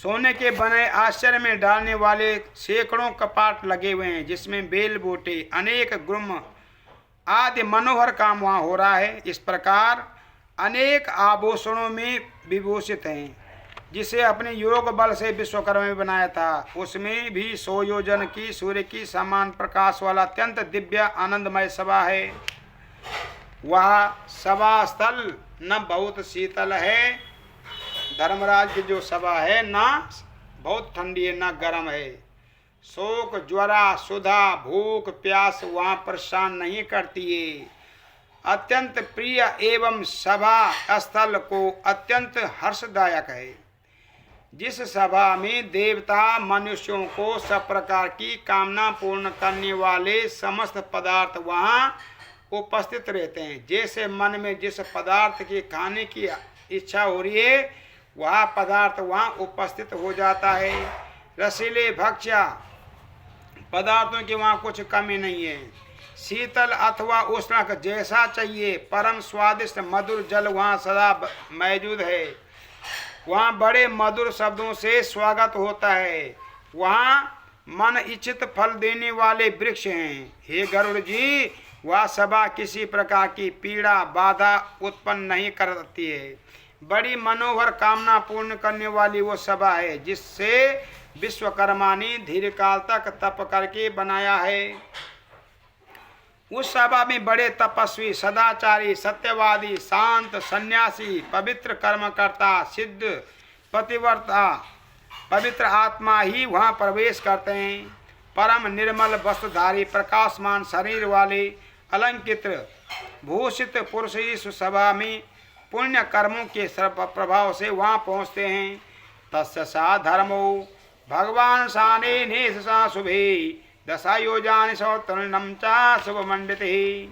सोने के बने आश्चर्य में डालने वाले सैकड़ों कपाट लगे हुए हैं, जिसमें बेल बूटे अनेक गुम आदि मनोहर काम वहाँ हो रहा है। इस प्रकार अनेक आभूषणों में विभूषित हैं, जिसे अपने योग बल से विश्वकर्मा में बनाया था। उसमें भी 100 योजन की सूर्य की समान प्रकाश वाला अत्यंत दिव्य आनंदमय सभा है। वह सभा स्थल न बहुत शीतल है, धर्मराज की जो सभा है ना बहुत ठंडी है ना गर्म है। शोक ज्वरा सुधा भूख प्यास वहाँ परेशान नहीं करती है। अत्यंत प्रिय एवं सभा स्थल को अत्यंत हर्षदायक है। जिस सभा में देवता मनुष्यों को सब प्रकार की कामना पूर्ण करने वाले समस्त पदार्थ वहाँ उपस्थित रहते हैं। जैसे मन में जिस पदार्थ के खाने की इच्छा हो रही है वह पदार्थ वहाँ उपस्थित हो जाता है। रसीले भक्ष्य पदार्थों की वहाँ कुछ कमी नहीं है। शीतल अथवा उष्ण जैसा चाहिए परम स्वादिष्ट मधुर जल वहाँ सदा मौजूद है। वहाँ बड़े मधुर शब्दों से स्वागत होता है। वहाँ मन इच्छित फल देने वाले वृक्ष हैं। हे गरुड़ जी, वह सभा किसी प्रकार की पीड़ा बाधा उत्पन्न नहीं करती है। बड़ी मनोहर कामना पूर्ण करने वाली वो सभा है, जिससे विश्वकर्मा ने दीर्घकाल तक तप करके बनाया है। उस सभा में बड़े तपस्वी सदाचारी सत्यवादी शांत सन्यासी पवित्र कर्मकर्ता सिद्ध पतिव्रता पवित्र आत्मा ही वहाँ प्रवेश करते हैं। परम निर्मल वस्त्रधारी प्रकाशमान शरीर वाले अलंकृत भूषित पुरुष इस सभा में पुण्य कर्मों के प्रभाव से वहाँ पहुँचते हैं। तस्य सा धर्मो भगवान साने नेश सा शुभे दशायोजान सौतरणम चा शुभ मंडित ही।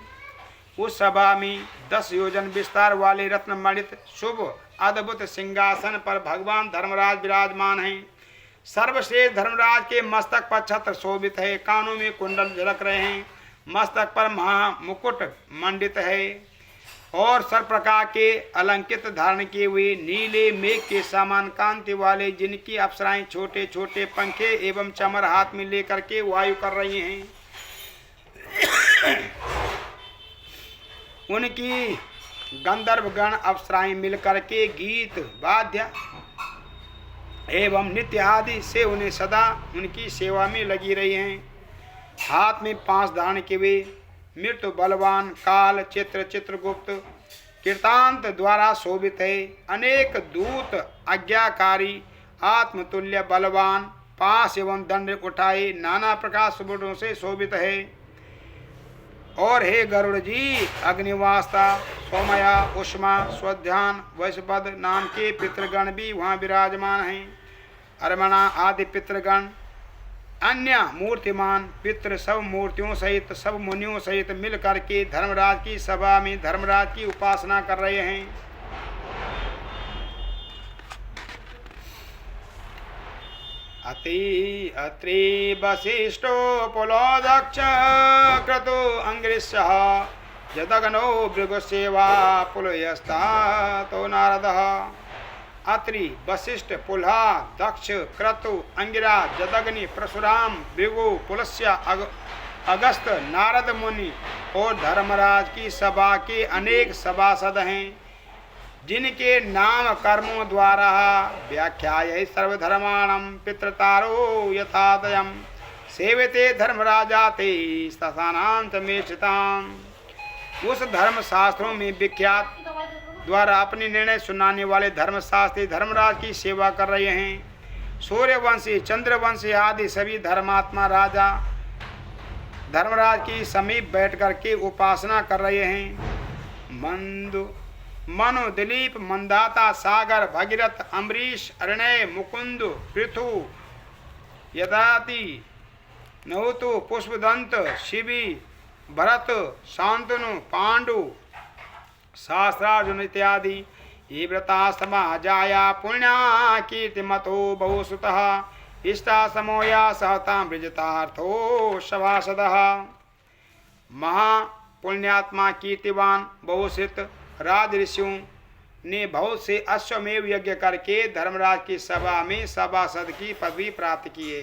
उस सभा में 10 योजन विस्तार वाले रत्न मंडित शुभ अद्भुत सिंहासन पर भगवान धर्मराज विराजमान हैं। सर्वश्रेष्ठ धर्मराज के मस्तक पर छत्र शोभित है, कानों में कुंडल झलक रहे हैं, मस्तक पर महामुकुट मंडित है और सर्व प्रकार के अलंकृत धारण किए हुए नीले मेघ के समान कांति वाले जिनकी अप्सराएं छोटे छोटे पंखे एवं चमर हाथ में लेकर के वायु कर रही हैं। उनकी गंधर्वगण अप्सराएं मिलकर के गीत वाद्य एवं नित्य आदि से उन्हें सदा उनकी सेवा में लगी रही हैं। हाथ में 5 धारण किए हुए मृत्यु बलवान काल चित्र चित्रगुप्त कीर्तांत द्वारा शोभित है। अनेक दूत आज्ञाकारी आत्मतुल्य बलवान पास एवं दंड उठाए नाना प्रकार सुबुद्धों से शोभित है। और हे गरुड़ जी, अग्निवास्ता सोमया उष्मा स्वध्यान वैश्वपद नाम के पितृगण भी वहाँ विराजमान हैं। अर्मणा आदि पितृगण अन्य मूर्तिमान पितृ सब मूर्तियों सहित सब मुनियों सहित मिल करके धर्मराज की सभा में धर्मराज की उपासना कर रहे हैं। अत्रि वसिष्ठो पुलोदक्ष क्रतु अंग्रिष्यः जदगनो भृगुसेवा पुलयस्ता तो नारदः। अत्रि वशिष्ठ पुलहा दक्ष क्रतु अंगिरा जदग्नि परशुराम भृगु पुलस्या अगस्त नारद मुनि और धर्मराज की सभा के अनेक सभासद हैं, जिनके नाम कर्मों द्वारा व्याख्याय सर्वधर्माणं पितृतारो यथातयम् सेवते धर्मराजाते स्थानांत मेक्षताम्। उस धर्म शास्त्रों में विख्यात द्वारा अपने निर्णय सुनाने वाले धर्मशास्त्री धर्मराज की सेवा कर रहे हैं। सूर्यवंशी चंद्रवंशी आदि सभी धर्मात्मा राजा धर्मराज की समीप बैठ कर के उपासना कर रहे हैं। मनु दिलीप मंदाता सागर भगीरथ अम्बरीश अरणय मुकुंद पृथु यदाति नहुतु पुष्पदंत शिवी भरत शांतनु पांडु शास्त्रार्जुन इत्यादि ये व्रता समाजाया पुण्या कीर्तिमतो बहुसुतः इष्टा समोया सहता वृजतार्थो सभासदः। महापुण्यात्मा कीर्तिवान बहुसित राज ऋषियों ने बहुत से अश्वमेव यज्ञ करके धर्मराज की सभा में सभासद की पदवी प्राप्त किए।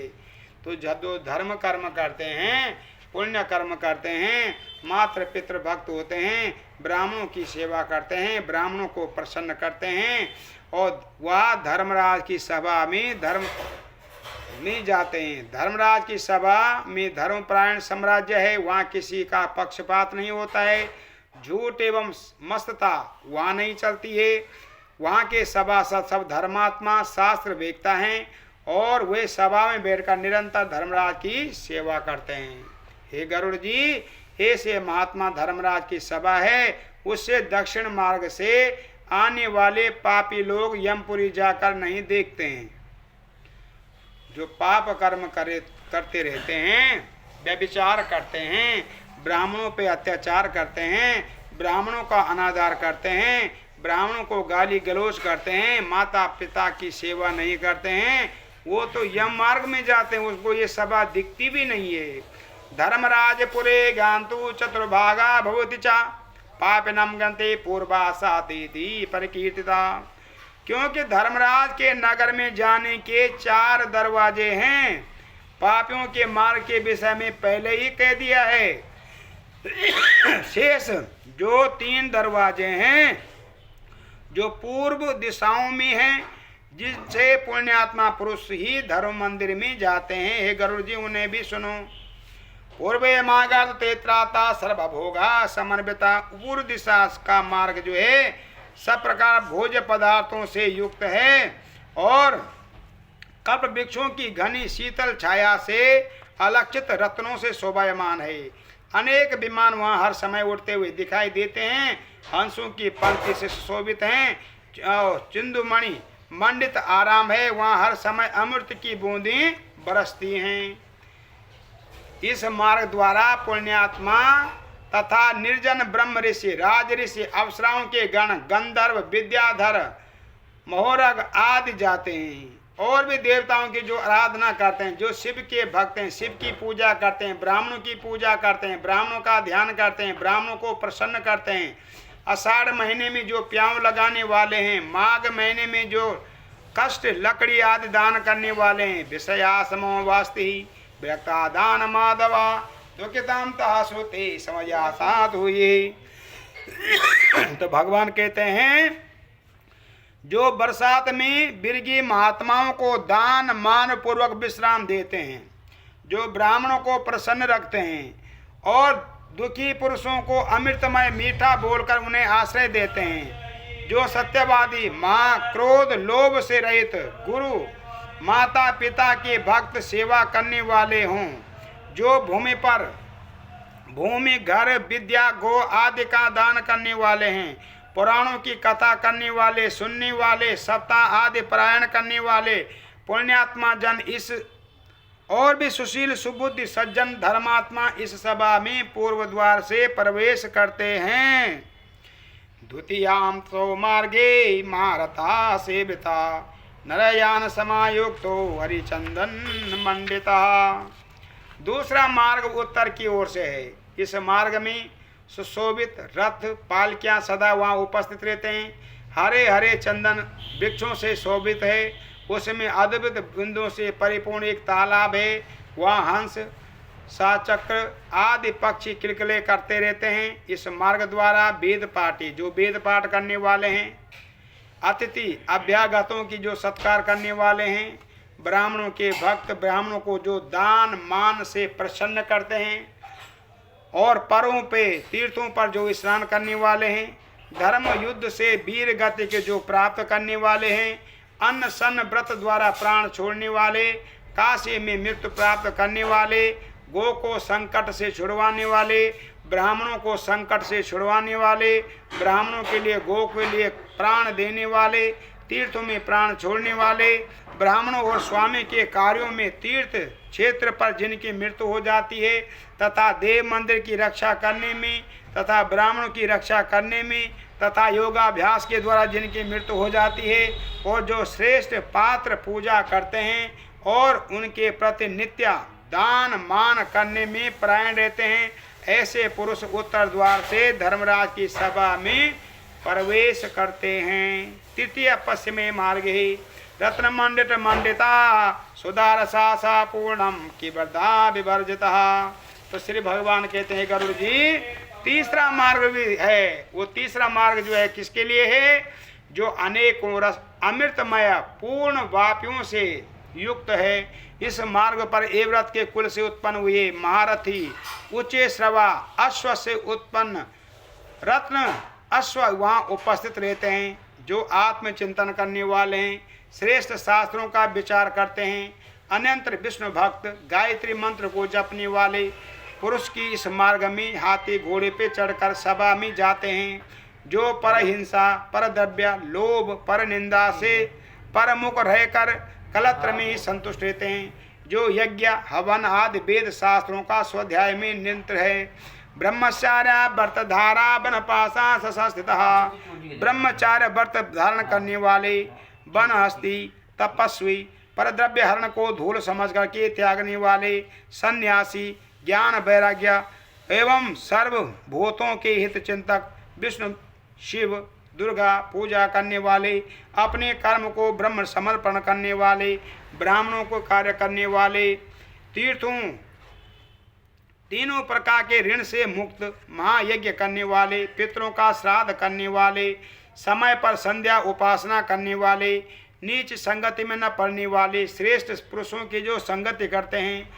तो जो धर्म कर्म करते हैं, पुण्य कर्म करते हैं, मात्र पितृ भक्त होते हैं, ब्राह्मणों की सेवा करते हैं, ब्राह्मणों को प्रसन्न करते हैं, और वह धर्मराज की सभा में धर्म में जाते हैं। धर्मराज की सभा में धर्मपरायण साम्राज्य है, वहाँ किसी का पक्षपात नहीं होता है, झूठ एवं मस्तता वहाँ नहीं चलती है। वहाँ के सभासद सब धर्मात्मा शास्त्र वेदता हैं और वे सभा में बैठकर निरंतर धर्मराज की सेवा करते हैं। हे गरुड़ जी, ऐसे महात्मा धर्मराज की सभा है, उससे दक्षिण मार्ग से आने वाले पापी लोग यमपुरी जाकर नहीं देखते हैं। जो पाप कर्म करते रहते हैं, व्यभिचार करते हैं, ब्राह्मणों पे अत्याचार करते हैं, ब्राह्मणों का अनादर करते हैं, ब्राह्मणों को गाली गलौज करते हैं, माता पिता की सेवा नहीं करते हैं, वो तो यम मार्ग में जाते हैं, उसको ये सभा दिखती भी नहीं है। धर्मराजपुरे गांतु चतुर्भागा भवति चा पापिनम गंते पूर्वा साती परिकीर्तिता। क्योंकि धर्मराज के नगर में जाने के 4 दरवाजे हैं। पापियों के मार्ग के विषय में पहले ही कह दिया है। शेष जो 3 दरवाजे हैं जो पूर्व दिशाओं में हैं, जिससे पुण्यात्मा पुरुष ही धर्म मंदिर में जाते हैं। हे गरुड़ जी, उन्हें भी सुनो। पूर्वे मार्ग तेत्राता सर्वभोगा समन्विता। पूर्व दिशा का मार्ग जो है सब प्रकार भोज्य पदार्थों से युक्त है और कल्प वृक्षों की घनी शीतल छाया से अलक्षित रत्नों से शोभायमान है। अनेक विमान वहाँ हर समय उड़ते हुए दिखाई देते हैं, हंसों की पंक्ति से सुशोभित हैं, चिंदुमणि मंडित आराम है, वहाँ हर समय अमृत की बूंदें बरसती हैं। इस मार्ग द्वारा पुण्यात्मा तथा निर्जन ब्रह्म ऋषि, राज ऋषि, अप्सराओं के गण, गंधर्व, विद्याधर, मोहरग आदि जाते हैं। और भी देवताओं की जो आराधना करते हैं, जो शिव के भक्त हैं, शिव की पूजा करते हैं, ब्राह्मणों की पूजा करते हैं, ब्राह्मणों का ध्यान करते हैं, ब्राह्मणों को प्रसन्न करते हैं। आषाढ़ महीने में जो प्याऊ लगाने वाले हैं, माघ महीने में जो कष्ट लकड़ी आदि दान करने वाले हैं, विषयासमो वास्ति व्यक्ता दान माधवा दुखिताम तासुते समया साधु ये। तो भगवान कहते हैं जो बरसात में बिरगी महात्माओं को दान मान पूर्वक विश्राम देते हैं, जो ब्राह्मणों को प्रसन्न रखते हैं और दुखी पुरुषों को अमृतमय मीठा बोलकर उन्हें आश्रय देते हैं, जो सत्यवादी, माँ, क्रोध, लोभ से रहित, गुरु, माता पिता के भक्त, सेवा करने वाले हों, जो भूमि, घर, विद्या, गो आदि का दान करने वाले हैं, पुराणों की कथा करने वाले, सुनने वाले, सप्ताह आदि पारायण करने वाले पुण्यात्मा जन इस और भी सुशील सुबुद्धि सज्जन धर्मात्मा इस सभा में पूर्व द्वार से प्रवेश करते हैं। द्वितीयाम तो मार्गे मारता सेविता नरयान समायुक्तो हरिचंदन मंडिता। दूसरा मार्ग उत्तर की ओर से है। इस मार्ग में सुशोभित रथ पालकियां सदा वहाँ उपस्थित रहते हैं। हरे हरे चंदन वृक्षों से शोभित है, उसमें अद्भुत बिंदुओं से परिपूर्ण एक तालाब है। वहाँ हंस, साचक्र आदि पक्षी किलकिले करते रहते हैं। इस मार्ग द्वारा वेद पाठी, जो वेद पाठ करने वाले हैं, अतिथि अभ्यागतों की जो सत्कार करने वाले हैं, ब्राह्मणों के भक्त, ब्राह्मणों को जो दान मान से प्रसन्न करते हैं और पर्वों पे तीर्थों पर जो स्नान करने वाले हैं, धर्म युद्ध से वीर गति के जो प्राप्त करने वाले हैं, अन्न सन व्रत द्वारा प्राण छोड़ने वाले, काशी में मृत्यु प्राप्त करने वाले, गो को संकट से छुड़वाने वाले, ब्राह्मणों को संकट से छुड़वाने वाले, ब्राह्मणों के लिए गो के लिए प्राण देने वाले, तीर्थों में प्राण छोड़ने वाले, ब्राह्मणों और स्वामी के कार्यों में तीर्थ क्षेत्र पर जिनकी मृत्यु हो जाती है तथा देव मंदिर की रक्षा करने में तथा ब्राह्मणों की रक्षा करने में तथा योगाभ्यास के द्वारा जिनकी मृत्यु हो जाती है और जो श्रेष्ठ पात्र पूजा करते हैं और उनके प्रति नित्य दान मान करने में परायण रहते हैं, ऐसे पुरुष उत्तर द्वार से धर्मराज की सभा में प्रवेश करते हैं। तृतीय पश्चिमे मार्गे रत्न मंडित मंडिता सुधारसा पूर्णम की वर्धा विवर्जिता। तो श्री भगवान कहते हैं गरुड़ जी तीसरा मार्ग भी है। वो तीसरा मार्ग जो है किसके लिए है? जो अनेकों रस अमृतमय पूर्ण वापियों से युक्त है। इस मार्ग पर एवरत के कुल से उत्पन्न हुए महारथी ऊंचे श्रवा अश्व से उत्पन्न रत्न अश्व वहाँ उपस्थित रहते हैं, जो आत्मचिंतन करने वाले हैं, श्रेष्ठ शास्त्रों का विचार करते हैं, अनंतर विष्णु भक्त, गायत्री मंत्र को जपने वाले पुरुष की इस मार्ग में हाथी घोड़े पे चढ़कर सभा में जाते हैं, जो पर हिंसा, पर द्रव्य, लोभ, पर निंदा से परमुख रहकर कलत्र में ही संतुष्ट रहते हैं, जो यज्ञ हवन आदि वेद शास्त्रों का स्वाध्याय में निरंतर है, ब्रह्मचार्य व्रत धारा बनपासा सस्थितः, ब्रह्मचार्य व्रत धारण करने वाले, वन हस्ती, तपस्वी, पर द्रव्य हरण को धूल समझ करके त्यागने वाले, सन्यासी, ज्ञान वैराग्य एवं सर्वभूतों के हित चिंतक, विष्णु शिव दुर्गा पूजा करने वाले, अपने कर्म को ब्रह्म समर्पण करने वाले, ब्राह्मणों को कार्य करने वाले, तीर्थों तीनों प्रकार के ऋण से मुक्त, महायज्ञ करने वाले, पितरों का श्राद्ध करने वाले, समय पर संध्या उपासना करने वाले, नीच संगति में न पड़ने वाले, श्रेष्ठ पुरुषों की जो संगति करते हैं,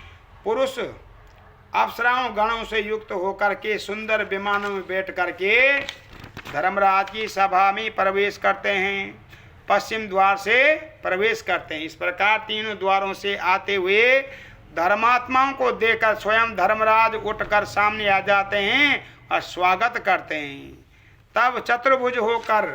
पुरुष अप्सराओं गणों से युक्त होकर के सुंदर विमानों में बैठ करके धर्मराज की सभा में प्रवेश करते हैं, पश्चिम द्वार से प्रवेश करते हैं। इस प्रकार तीनों द्वारों से आते हुए धर्मात्माओं को देखकर स्वयं धर्मराज उठकर सामने आ जाते हैं और स्वागत करते हैं। तब चतुर्भुज होकर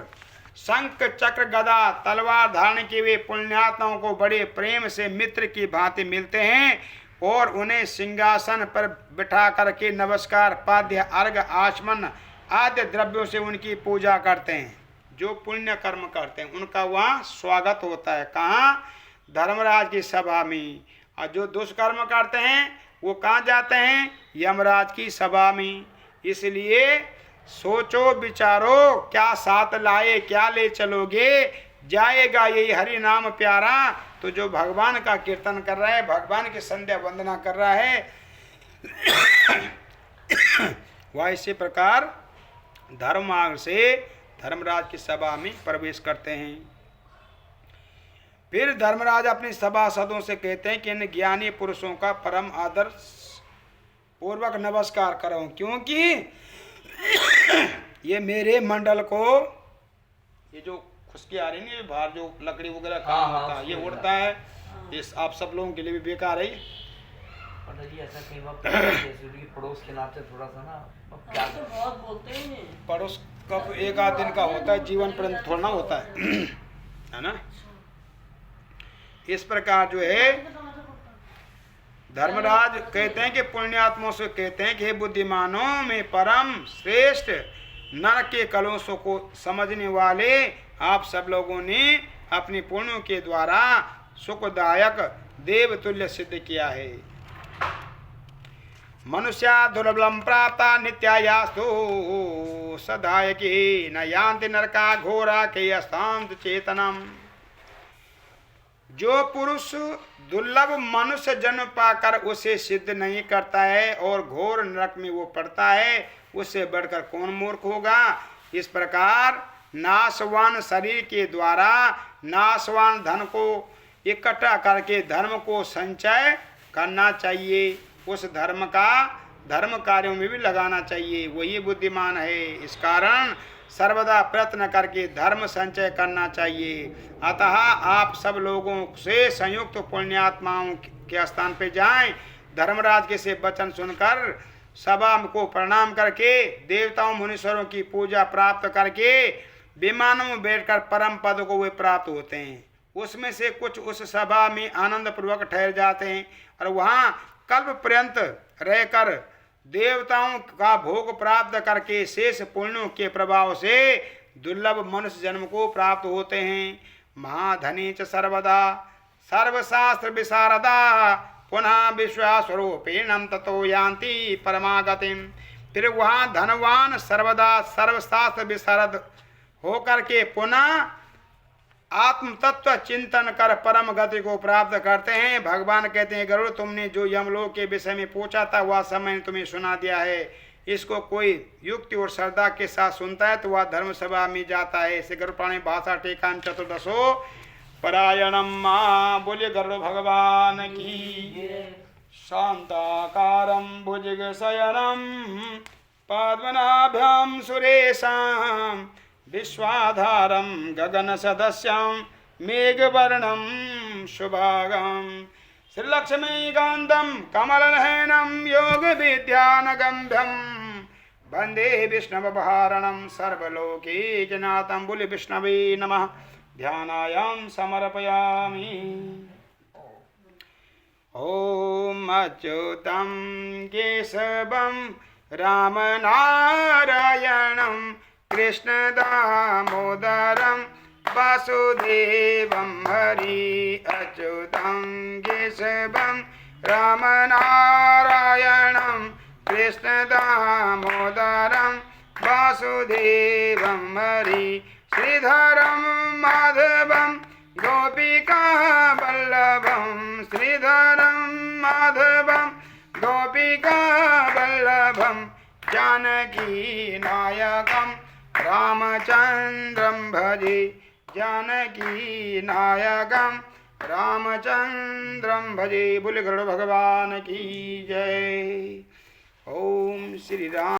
शंख चक्र गदा तलवार धारण किए हुए पुण्यात्माओं को बड़े प्रेम से मित्र की भांति मिलते हैं और उन्हें सिंहासन पर बिठा करके नमस्कार, पाद्य, अर्घ, आचमन आदि द्रव्यों से उनकी पूजा करते हैं। जो पुण्य कर्म करते हैं उनका वहाँ स्वागत होता है। कहाँ? धर्मराज की सभा में। और जो दुष्कर्म करते हैं वो कहाँ जाते हैं? यमराज की सभा में। इसलिए सोचो विचारो, क्या साथ लाए, क्या ले चलोगे, जाएगा यही हरि नाम प्यारा। तो जो भगवान का कीर्तन कर रहा है, भगवान की संध्या वंदना कर रहा है, वह इसी प्रकार धर्म मार्ग से धर्मराज की सभा में प्रवेश करते हैं। फिर धर्मराज अपने सभासदों से कहते हैं कि इन ज्ञानी पुरुषों का परम आदर पूर्वक नमस्कार करो, क्योंकि ये मेरे मंडल को, ये जो खुशकी आ रही है ना, बाहर जो लकड़ी वगैरह काम होता है, ये उड़ता है, इस आप सब लोगों के लिए भी बेकार है। ऐसा कई बार पड़ोस के नाते थोड़ा सा ना क्या तो बहुत बोलते हैं। पड़ोस कब एक आध दिन का होता है, जीवन पर्यंत थोड़ा ना होता है ना। इस प्रकार जो है धर्मराज कहते हैं कि पुण्यात्माओं से कहते हैं कि हे बुद्धिमानों में परम श्रेष्ठ नरक के कलुषों को समझने वाले आप सब लोगों ने अपने पुण्यों के द्वारा सुखदायक देवतुल्य सिद्ध किया है। मनुष्या दुर्लभम प्राप्ता नित्यायास्तु सदायकी न यान्ति नरका घोरा के अस्तांत चेतनम। जो पुरुष दुर्लभ मनुष्य जन्म पाकर उसे सिद्ध नहीं करता है और घोर नरक में वो पड़ता है, उससे बढ़कर कौन मूर्ख होगा। इस प्रकार नाशवान शरीर के द्वारा नाशवान धन को इकट्ठा करके धर्म को संचय करना चाहिए, उस धर्म का धर्म कार्यों में भी लगाना चाहिए, वही बुद्धिमान है। इस कारण सर्वदा प्रयत्न करके धर्म संचय करना चाहिए। अतः आप सब लोगों से संयुक्त पुण्यात्माओं के स्थान पे जाएं, धर्मराज के से वचन सुनकर सभा को प्रणाम करके देवताओं मुनीश्वरों की पूजा प्राप्त करके विमानों में बैठकर परम पद को वे प्राप्त होते हैं। उसमें से कुछ उस सभा में आनंद पूर्वक ठहर जाते हैं और वहाँ कल्प पर्यंत रहकर देवताओं का भोग प्राप्त करके शेष पुण्यों के प्रभाव से दुर्लभ मनुष्य जन्म को प्राप्त होते हैं। महाधनी च सर्वदा सर्वशास्त्र विशारदा पुनः विश्वास्वरूपेणम ततो यान्ति परमागतिम। फिर वहाँ धनवान सर्वदा सर्वशास्त्र विशारद होकर के पुनः आत्म तत्व चिंतन कर परम गति को प्राप्त करते हैं। भगवान कहते हैं गरुड़, तुमने जो यमलोक के विषय में पूछा था वह सब मैंने तुम्हें सुना दिया है। इसको कोई युक्ति और श्रद्धा के साथ सुनता है तो वह धर्म सभा में जाता है। इसे गरुड़ पुराण में भाषा टीका चतुर्दशो परायणम। माँ बोलिए गरुड़ भगवान की। शांताकारं भुजगशयनं पद्मनाभं सुरेशं विश्वाधारं गगनसदस्यं मेघवर्णं शुभांगं श्रीलक्ष्मीकान्तं कमलनयनं योगविद्यानगम्यं वन्दे विष्णुभवारणं सर्वलोकैकनाथं। बोले विष्णवे नमः। ध्यानायां समर्पयामि। ॐ अच्युतं केशवं रामनारायणं कृष्णदामोदरं वासुदेवं हरि। अच्युतं केशवं रामनारायणं कृष्णदामोदरं वासुदेवं हरि। श्रीधरं माधवं गोपिका वल्लभं। श्रीधरं माधवं गोपिका वल्लभं जानकी नायकं रामचन्द्रं भजे। जानकी नायकं रामचन्द्रं भजे। बोले गरुड़ भगवान की जय। ओम श्री राम।